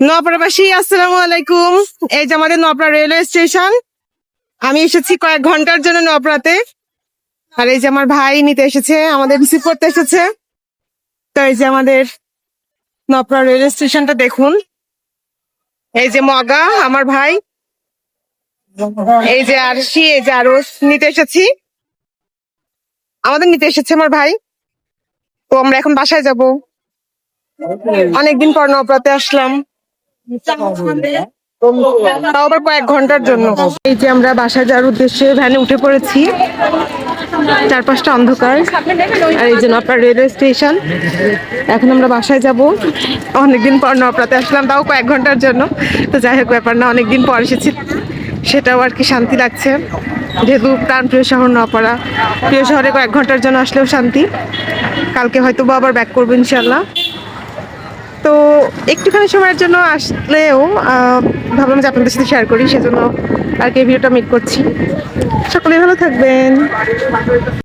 নওপাড়াবাসী আসসালামু আলাইকুম। এই যে আমাদের নওপাড়া রেলওয়ে স্টেশন। আমি এসেছি কয়েক ঘন্টার জন্য নওপাড়াতে। আর এই যে আমার ভাই নিতে এসেছে, আমাদের রিসিভ করতে এসেছে। তো এই যে আমাদের নওপাড়া রেলওয়ে স্টেশনটা দেখুন। এই যে মগা আমার ভাই, এই যে আরশি, এই যে আরস নিতে এসেছি। আমাদের নিতে এসেছে আমার ভাই। তো আমরা এখন বাসায় যাব। অনেকদিন পর নওপাড়াতে আসলাম, তাও আবার কয়েক ঘন্টার জন্য। এই যে আমরা বাসায় যাওয়ার উদ্দেশ্যে ভ্যানে উঠে পড়েছি। চারপাশটা অন্ধকার। আর এই যে নওপাড়া রেলওয়ে স্টেশন। এখন আমরা বাসায় যাব। অনেকদিন পর নওপাড়াতে আসলাম, তাও কয়েক ঘন্টার জন্য। তো যাই হোক, ব্যাপার না, অনেকদিন পর এসেছি, সেটাও আর কি শান্তি লাগছে। যেহেতু প্রাণ প্রিয় শহর নওপাড়া, প্রিয় শহরে কয়েক ঘন্টার জন্য আসলেও শান্তি। কালকে হয়তো আবার ব্যাক করবো ইনশাল্লাহ। তো একটুখানি সময়ের জন্য আসলেও ভাবলাম যে আপনাদের সাথে শেয়ার করি, সেজন্য আর কি ভিডিওটা মেক করছি। সকলে ভালো থাকবেন।